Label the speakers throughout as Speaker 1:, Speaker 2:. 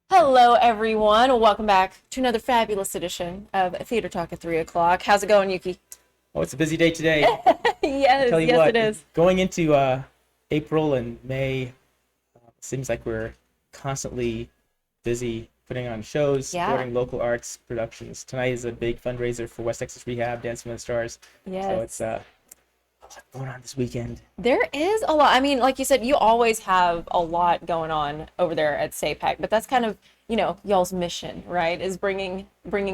Speaker 1: Hello, everyone. Welcome back to another fabulous edition of Theater Talk at 3 o'clock. How's it going, Yuki?
Speaker 2: Oh, it's a busy day today. I
Speaker 1: Yes,
Speaker 2: tell you
Speaker 1: yes,
Speaker 2: what,
Speaker 1: it is.
Speaker 2: going into April and May, it seems like we're constantly busy putting on shows,
Speaker 1: Yeah,
Speaker 2: supporting local arts productions. Tonight is a big fundraiser for West Texas Rehab, Dancing with the Stars. So it's
Speaker 1: yes.
Speaker 2: a lot going on this weekend.
Speaker 1: There is a lot. I mean, like you said, you always have a lot going on over there at SAPAC, but that's kind of, y'all's mission, right? Is bringing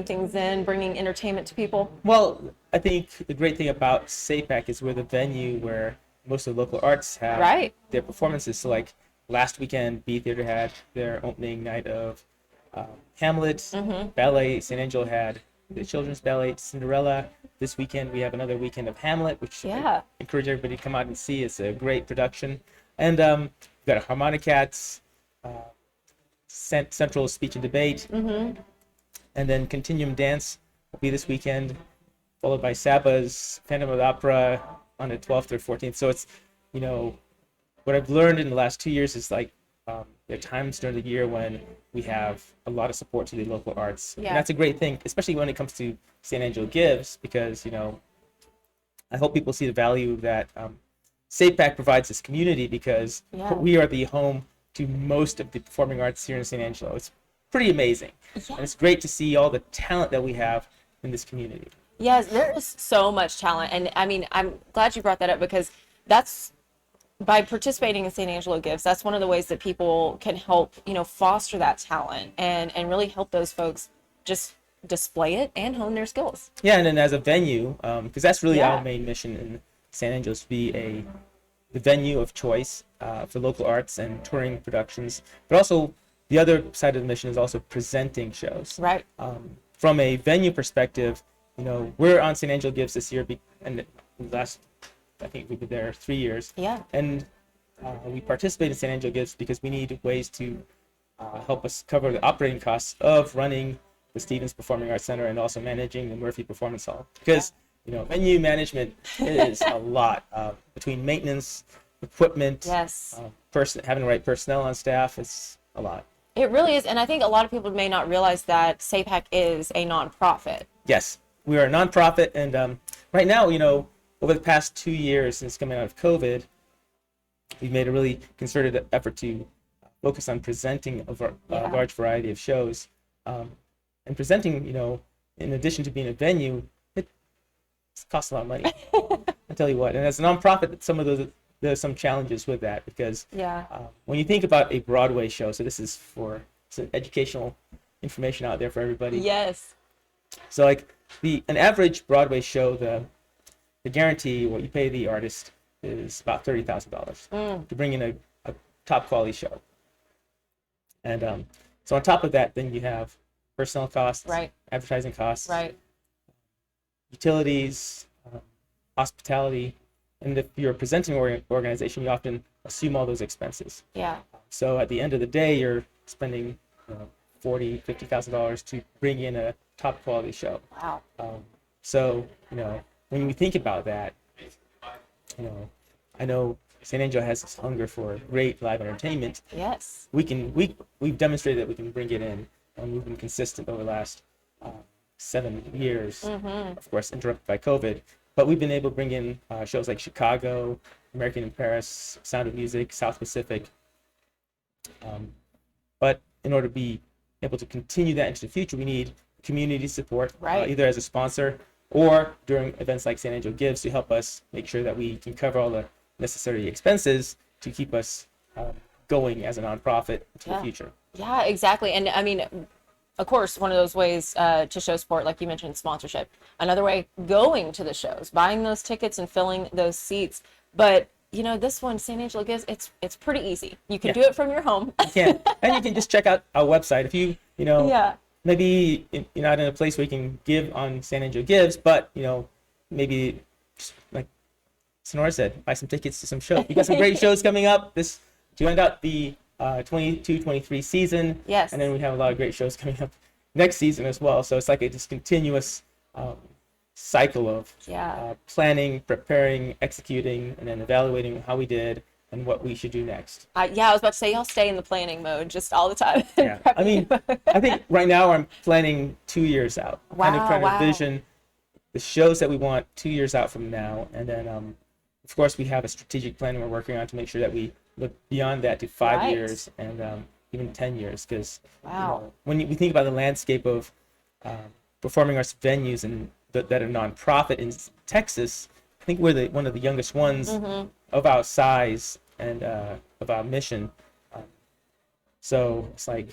Speaker 1: things in, bringing entertainment to people.
Speaker 2: Well, I think the great thing about SAPAC is we're the venue where most of the local arts have
Speaker 1: Right.
Speaker 2: their performances. So, like last weekend, B Theater had their opening night of Hamlet. Ballet San Angelo had the children's ballet Cinderella. This weekend, we have another weekend of Hamlet, which I
Speaker 1: Yeah.
Speaker 2: encourage everybody to come out and see. It's a great production. And we've got a Harmonicats, uh, Central Speech and Debate, and then Continuum Dance will be this weekend, followed by Saba's Phantom of the Opera on the 12th or 14th. So it's, you know, what I've learned in the last 2 years is like there are times during the year when we have a lot of support to the local arts.
Speaker 1: Yeah.
Speaker 2: And that's a great thing, especially when it comes to San Angelo Gives, because, I hope people see the value that SAPAC provides this community because
Speaker 1: Yeah.
Speaker 2: we are the home to most of the performing arts here in San Angelo. It's pretty amazing.
Speaker 1: Yeah.
Speaker 2: And it's great to see all the talent that we have in this community.
Speaker 1: Yes, there is so much talent. And I mean, I'm glad you brought that up because that's by participating in San Angelo Gives, that's one of the ways that people can help, foster that talent and really help those folks just display it and hone their skills.
Speaker 2: Yeah, and then as a venue, because that's really
Speaker 1: Yeah.
Speaker 2: our main mission in San Angelo, is to be the venue of choice for local arts and touring productions. But also, the other side of the mission is also presenting shows.
Speaker 1: Right.
Speaker 2: From a venue perspective, we're on San Angelo Gives this year, and the last, I think we've been there 3 years.
Speaker 1: Yeah.
Speaker 2: And we participate in San Angelo Gives because we need ways to help us cover the operating costs of running the Stevens Performing Arts Center and also managing the Murphy Performance Hall. Because, venue management is a lot between maintenance, equipment,
Speaker 1: Yes.
Speaker 2: having the right personnel on staff is a lot.
Speaker 1: It really is. And I think a lot of people may not realize that SAPAC is a nonprofit.
Speaker 2: Yes, we are a nonprofit, and right now, over the past 2 years since coming out of COVID, we've made a really concerted effort to focus on presenting a large variety of shows. And presenting, in addition to being a venue, it costs a lot of money. I tell you what, and as a nonprofit, there's some challenges with that because
Speaker 1: Yeah.
Speaker 2: when you think about a Broadway show, so this is for some educational information out there for everybody.
Speaker 1: Yes.
Speaker 2: So like an average Broadway show, the guarantee what you pay the artist is about $30,000 to bring in a top quality show. And so on top of that, then you have personnel costs,
Speaker 1: Right.
Speaker 2: advertising costs,
Speaker 1: Right.
Speaker 2: utilities, hospitality, and if you're a presenting organization, you often assume all those expenses.
Speaker 1: Yeah.
Speaker 2: So at the end of the day, you're spending $40,000, $50,000 to bring in a top quality show.
Speaker 1: Wow.
Speaker 2: So when we think about that, I know San Angelo has this hunger for great live entertainment.
Speaker 1: Yes.
Speaker 2: We've demonstrated that we can bring it in, and we've been consistent over the last 7 years. Of course, interrupted by COVID, but we've been able to bring in shows like Chicago, American in Paris, Sound of Music, South Pacific. But in order to be able to continue that into the future, we need community support,
Speaker 1: Right.
Speaker 2: either as a sponsor or during events like San Angelo Gives to help us make sure that we can cover all the necessary expenses to keep us going as a nonprofit into the future.
Speaker 1: Yeah, exactly. And I mean, of course, one of those ways to show support, like you mentioned, sponsorship. Another way, going to the shows, buying those tickets and filling those seats. But this one, San Angelo Gives, it's pretty easy. You can do it from your home.
Speaker 2: You can, and you can just check out our website if
Speaker 1: Yeah.
Speaker 2: maybe you're not in a place where you can give on San Angelo Gives, but maybe just like Senora said, buy some tickets to some shows. We got some great shows coming up to end out the 22-23 season.
Speaker 1: Yes.
Speaker 2: And then we have a lot of great shows coming up next season as well. So it's like a just continuous cycle of planning, preparing, executing, and then evaluating how we did, and what we should do next.
Speaker 1: Yeah, I was about to say y'all stay in the planning mode just all the time.
Speaker 2: Yeah, I mean, I think right now I'm planning 2 years out. Kind of trying to vision the shows that we want 2 years out from now, and then of course we have a strategic plan we're working on to make sure that we look beyond that to 5 years and even 10 years, because when we think about the landscape of performing arts venues and that are nonprofit in Texas, I think we're one of the youngest ones of our size and of our mission. So it's like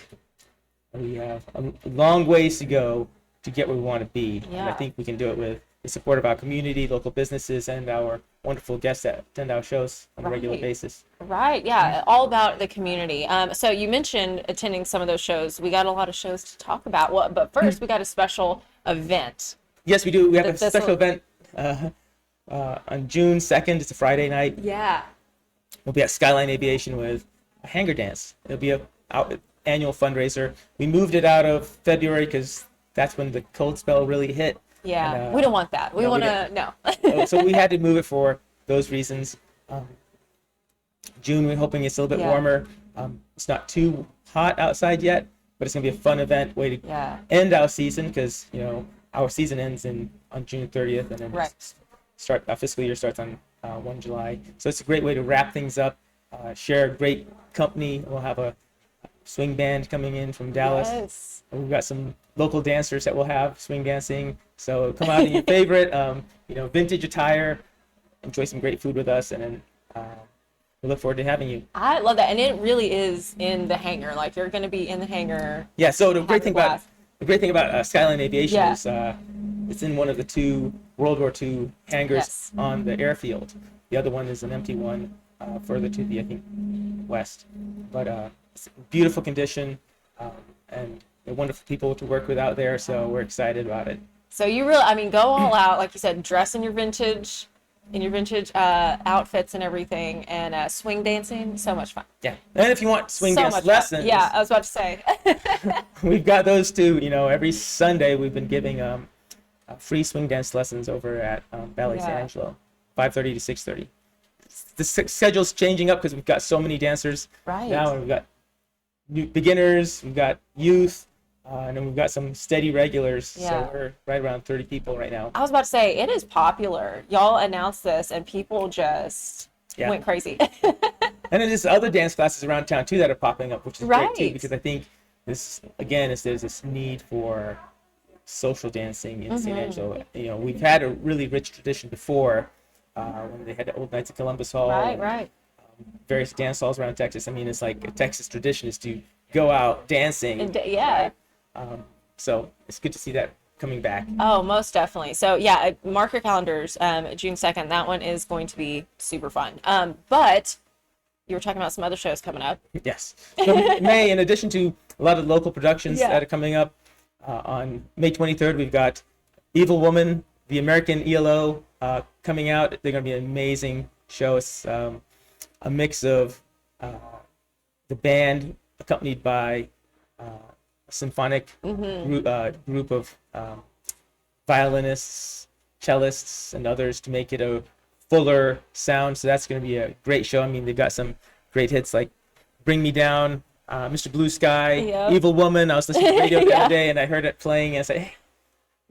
Speaker 2: we have a long ways to go to get where we want to be.
Speaker 1: Yeah.
Speaker 2: And I think we can do it with the support of our community, local businesses, and our wonderful guests that attend our shows on a regular basis.
Speaker 1: Right. Yeah. All about the community. So you mentioned attending some of those shows. We got a lot of shows to talk about. Well, but first we got a special event.
Speaker 2: Yes, we do. We have a special event on June 2nd. It's a Friday night.
Speaker 1: Yeah.
Speaker 2: We'll be at Skyline Aviation with a hanger dance. It'll be a annual fundraiser. We moved it out of February because that's when the cold spell really hit.
Speaker 1: Yeah,
Speaker 2: and,
Speaker 1: we don't want that. We want to, no.
Speaker 2: So we had to move it for those reasons. June, we're hoping it's a little bit warmer. It's not too hot outside yet, but it's going to be a fun event, way to end our season, because, you know, our season ends on June 30th, and then our fiscal year starts on 1 July. So it's a great way to wrap things up, share a great company. We'll have a swing band coming in from Dallas.
Speaker 1: Yes.
Speaker 2: We've got some local dancers that will have swing dancing. So come out in your favorite, vintage attire, enjoy some great food with us, and then we look forward to having you.
Speaker 1: I love that, and it really is in the hangar. Like, you're going to be in the hangar.
Speaker 2: Yeah. So the great thing about Skyline Aviation is it's in one of the two World War II hangars on the airfield. The other one is an empty one further to the, I think, west. But it's in beautiful condition, and they're wonderful people to work with out there. So we're excited about it.
Speaker 1: So you really, go all out, like you said, dress in your vintage outfits and everything, and swing dancing. So much fun.
Speaker 2: Yeah. And if you want swing dance lessons,
Speaker 1: yeah, I was about to say,
Speaker 2: we've got those too. Every Sunday we've been giving free swing dance lessons over at Ballet San Angelo, 5:30 to 6:30. The schedule's changing up because we've got so many dancers now, and we've got new beginners, we've got youth. And then we've got some steady regulars, so we're right around 30 people right now.
Speaker 1: I was about to say, it is popular. Y'all announced this, and people just went crazy.
Speaker 2: And then there's other dance classes around town, too, that are popping up, which is great, too, because I think there's this need for social dancing in San Angelo. We've had a really rich tradition before, when they had the old Knights of Columbus Hall.
Speaker 1: Right.
Speaker 2: Various dance halls around Texas. It's like a Texas tradition is to go out dancing. Right? So it's good to see that coming back.
Speaker 1: Oh, most definitely. So mark your calendars. June 2nd. That one is going to be super fun. But you were talking about some other shows coming up.
Speaker 2: Yes. So May, in addition to a lot of local productions that are coming up, on May 23rd, we've got Evil Woman, the American ELO, coming out. They're going to be an amazing show. It's a mix of the band accompanied by a symphonic group of violinists, cellists, and others to make it a fuller sound. So that's going to be a great show. They've got some great hits like Bring Me Down, Mr. Blue Sky, Evil Woman. I was listening to the radio the other day, and I heard it playing, and I said, hey,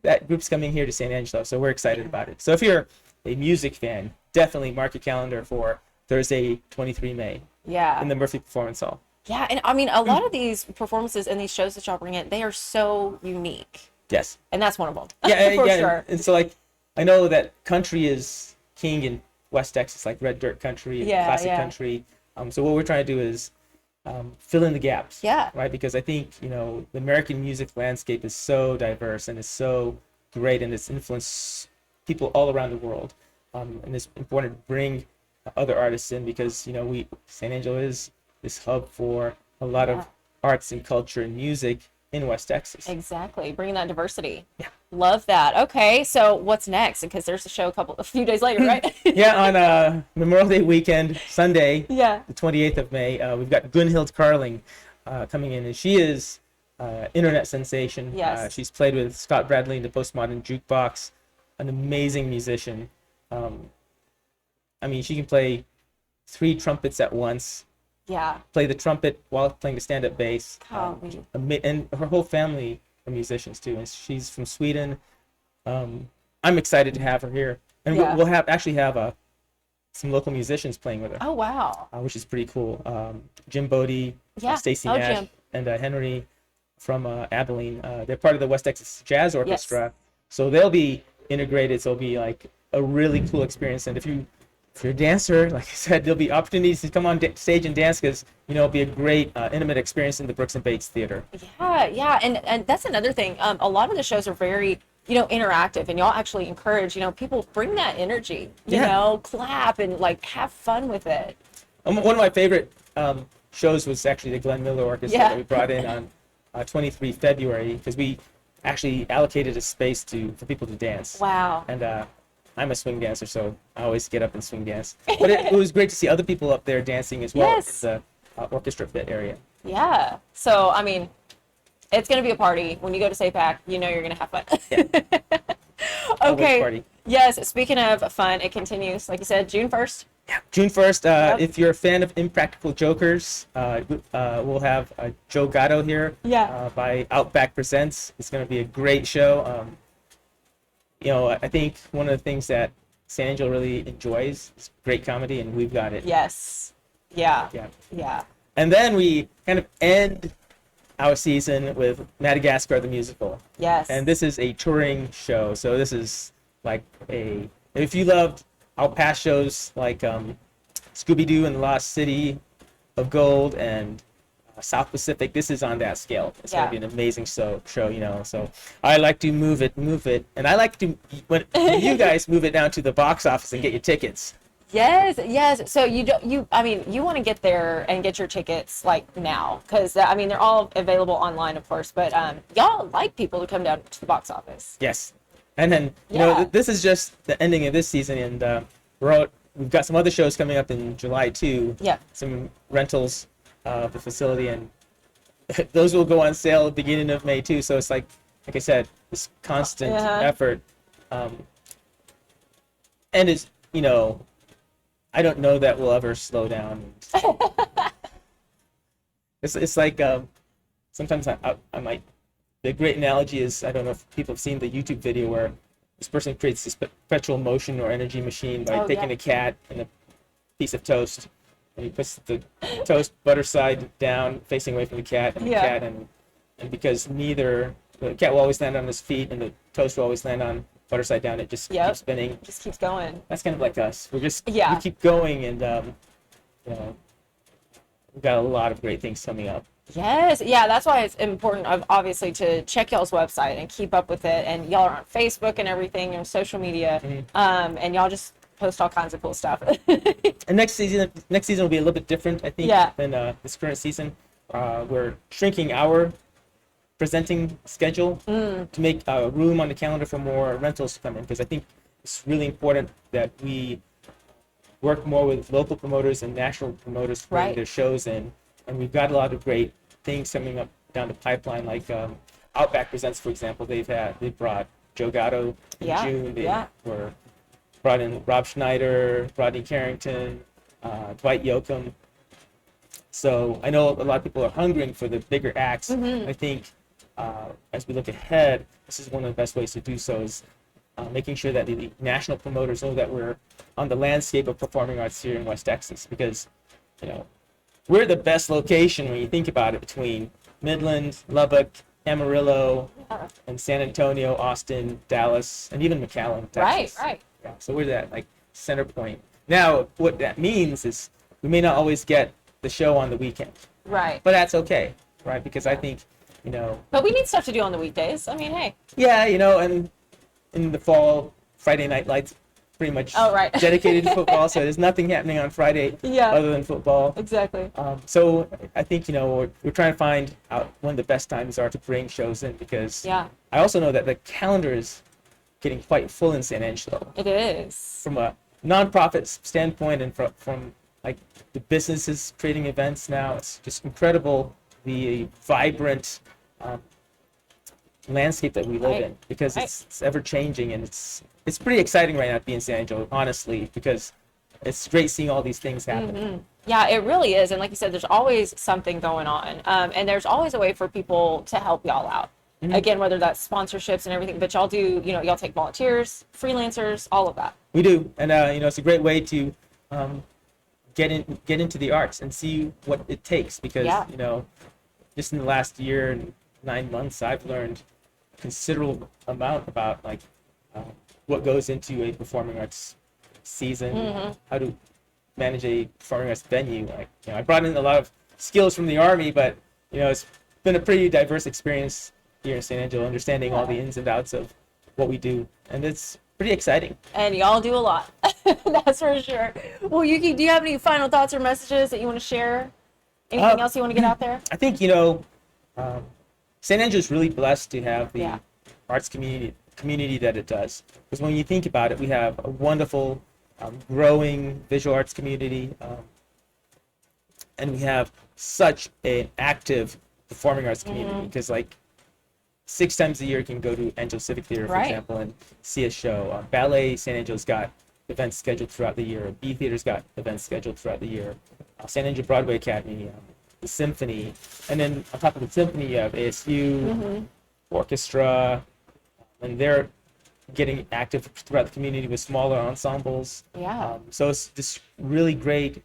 Speaker 2: that group's coming here to San Angelo, so we're excited about it. So if you're a music fan, definitely mark your calendar for Thursday, 23 May in the Murphy Performance Hall.
Speaker 1: Yeah, and a lot of these performances and these shows that y'all bring in, they are so unique.
Speaker 2: Yes.
Speaker 1: And that's one of them.
Speaker 2: Yeah,
Speaker 1: for sure.
Speaker 2: And so, I know that country is king in West Texas, like red dirt country and classic country. So what we're trying to do is fill in the gaps.
Speaker 1: Yeah.
Speaker 2: Right? Because I think, the American music landscape is so diverse and is so great, and it's influenced people all around the world. And it's important to bring other artists in because, San Angelo is this hub for a lot of arts and culture and music in West Texas.
Speaker 1: Exactly. Bringing that diversity.
Speaker 2: Yeah.
Speaker 1: Love that. Okay. So what's next? Because there's a show a few days later, right?
Speaker 2: On Memorial Day weekend, Sunday,
Speaker 1: the
Speaker 2: 28th of May, we've got Gunhild Carling coming in, and she is internet sensation.
Speaker 1: Yes.
Speaker 2: She's played with Scott Bradley in the Postmodern Jukebox, an amazing musician. She can play 3 trumpets at once,
Speaker 1: Yeah.
Speaker 2: play the trumpet while playing the stand-up bass.
Speaker 1: Golly.
Speaker 2: And her whole family are musicians too, and she's from Sweden. I'm excited to have her here, and
Speaker 1: Yeah.
Speaker 2: we'll actually have some local musicians playing with her,
Speaker 1: Oh, wow.
Speaker 2: which is pretty cool. Jim Bodie,
Speaker 1: Yeah.
Speaker 2: Stacy
Speaker 1: Oh,
Speaker 2: Nash,
Speaker 1: Jim.
Speaker 2: and Henry from Abilene. They're part of the West Texas Jazz Orchestra,
Speaker 1: Yes.
Speaker 2: so they'll be integrated. So it'll be like a really cool experience. And if you're a dancer, like I said, there'll be opportunities to come on stage and dance because it'll be a great intimate experience in the Brooks and Bates Theater.
Speaker 1: Yeah, and that's another thing. A lot of the shows are very, interactive, and y'all actually encourage, people bring that energy, clap and like have fun with it.
Speaker 2: One of my favorite shows was actually the Glenn Miller Orchestra that we brought in on 23 February because we actually allocated a space for people to dance.
Speaker 1: Wow.
Speaker 2: And I'm a swing dancer, so I always get up and swing dance. But it was great to see other people up there dancing as well
Speaker 1: Yes.
Speaker 2: in the orchestra pit area.
Speaker 1: Yeah. So, I mean, it's going to be a party. When you go to SAPAC, you're going to have fun.
Speaker 2: Yeah.
Speaker 1: Okay.
Speaker 2: Party.
Speaker 1: Yes. Speaking of fun, it continues. Like you said, June 1st.
Speaker 2: Yeah. June 1st,
Speaker 1: Yep.
Speaker 2: if you're a fan of Impractical Jokers, we'll have Joe Gatto here by Outback Presents. It's going to be a great show. I think one of the things that San Angelo really enjoys is great comedy, and we've got it.
Speaker 1: Yes. Yeah.
Speaker 2: Yeah.
Speaker 1: Yeah.
Speaker 2: And then we kind of end our season with Madagascar the Musical.
Speaker 1: Yes.
Speaker 2: And this is a touring show, so this is like if you loved our past shows like Scooby-Doo and the Lost City of Gold and South Pacific, this is on that scale. It's going to be an amazing show, so I like to move it, and I like to, when you guys move it down to the box office and get your tickets.
Speaker 1: Yes. So you want to get there and get your tickets like now, because they're all available online, of course. But y'all like people to come down to the box office.
Speaker 2: Yes, and then this is just the ending of this season, and we've got some other shows coming up in July too.
Speaker 1: Yeah.
Speaker 2: Some rentals of the facility, and those will go on sale at the beginning of May too. So it's like I said, this constant effort, and it's I don't know that we'll ever slow down. It's like sometimes I might. The great analogy is, I don't know if people have seen the YouTube video where this person creates this perpetual motion or energy machine by taking a cat and a piece of toast, and he puts the toast butter side down facing away from the cat, and the cat and because the cat will always land on his feet and the toast will always land on butter side down, it just keeps spinning.
Speaker 1: Just keeps going.
Speaker 2: That's kind of like us. We keep going, and we've got a lot of great things coming up.
Speaker 1: Yes. Yeah, that's why it's important, obviously, to check y'all's website and keep up with it. And y'all are on Facebook and everything, and social media, and y'all just post all kinds of cool stuff.
Speaker 2: And next season will be a little bit different, I think, than this current season. We're shrinking our presenting schedule to make room on the calendar for more rentals to come in, because I think it's really important that we work more with local promoters and national promoters to bring their shows in. And we've got a lot of great things coming up down the pipeline, like Outback Presents, for example. They brought Joe Gatto in June. They brought in Rob Schneider, Rodney Carrington, Dwight Yoakam. So I know a lot of people are hungering for the bigger acts. I think as we look ahead, this is one of the best ways to do so, is making sure that the national promoters know that we're on the landscape of performing arts here in West Texas, because we're the best location when you think about it, between Midland, Lubbock, Amarillo, and San Antonio, Austin, Dallas, and even McAllen, Texas.
Speaker 1: Right.
Speaker 2: Yeah, so we're that center point. Now, what that means is we may not always get the show on the weekend.
Speaker 1: Right.
Speaker 2: But that's okay, right? Because I think,
Speaker 1: But we need stuff to do on the weekdays. I mean, hey.
Speaker 2: Yeah, and in the fall, Friday Night Lights pretty much dedicated to football, so there's nothing happening on Friday other than football.
Speaker 1: Exactly.
Speaker 2: So I think, we're trying to find out when the best times are to bring shows in, because I also know that the calendar is getting quite full in San Angelo.
Speaker 1: It is.
Speaker 2: From a nonprofit standpoint, and from like the businesses creating events now, it's just incredible the vibrant landscape that we live in, because it's ever changing, and it's pretty exciting right now to be in San Angelo, honestly, because it's great seeing all these things happen.
Speaker 1: Yeah, it really is. And like you said, there's always something going on. And there's always a way for people to help y'all out. Again, whether that's sponsorships and everything, but y'all do, y'all take volunteers, freelancers, all of that.
Speaker 2: We do, and it's a great way to get into the arts and see what it takes, because just in the last year and 9 months, I've learned a considerable amount about what goes into a performing arts season, how to manage a performing arts venue. I brought in a lot of skills from the Army, but it's been a pretty diverse experience here in San Angelo, understanding all the ins and outs of what we do, and it's pretty exciting.
Speaker 1: And y'all do a lot. That's for sure. Well, Yuki, do you have any final thoughts or messages that you want to share? Anything else you want to get out there?
Speaker 2: I think San Angelo is really blessed to have the arts community that it does, because when you think about it, we have a wonderful growing visual arts community, and we have such an active performing arts community, because 6 times a year you can go to Angelo Civic Theater, for example, and see a show. Ballet San Angelo's got events scheduled throughout the year. B Theater's got events scheduled throughout the year. San Angelo Broadway Academy, the Symphony, and then on top of the Symphony you have ASU, orchestra, and they're getting active throughout the community with smaller ensembles. So it's this really great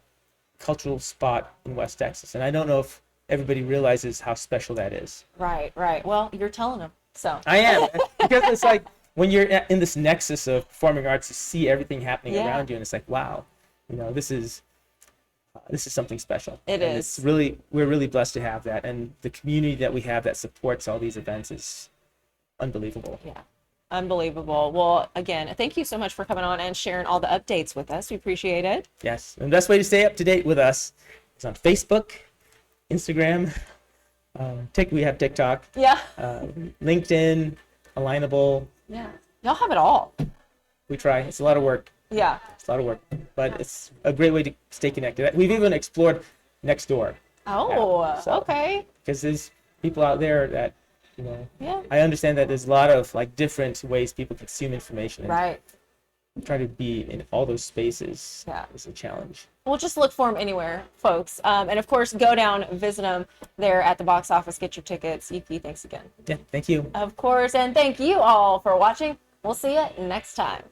Speaker 2: cultural spot in West Texas, and I don't know if everybody realizes how special that is. Right.
Speaker 1: Well, you're telling them, so.
Speaker 2: I am, because it's when you're in this nexus of performing arts, you see everything happening around you, and it's wow, this is something special.
Speaker 1: It is.
Speaker 2: We're really blessed to have that, and the community that we have that supports all these events is unbelievable.
Speaker 1: Yeah. Unbelievable. Well, again, thank you so much for coming on and sharing all the updates with us. We appreciate it.
Speaker 2: Yes. And the best way to stay up to date with us is on Facebook, Instagram, we have TikTok, LinkedIn, Alignable.
Speaker 1: Yeah. Y'all have it all.
Speaker 2: We try. It's a lot of work.
Speaker 1: Yeah.
Speaker 2: It's a lot of work, but it's a great way to stay connected. We've even explored Nextdoor.
Speaker 1: Oh, okay.
Speaker 2: Because there's people out there that, I understand that there's a lot of different ways people consume information.
Speaker 1: Right.
Speaker 2: Try to be in all those spaces is a challenge.
Speaker 1: We'll just look for them anywhere, folks. And of course, go down, visit them there at the box office, get your tickets. Yuki, thanks again.
Speaker 2: Yeah, thank you.
Speaker 1: Of course, and thank you all for watching. We'll see you next time.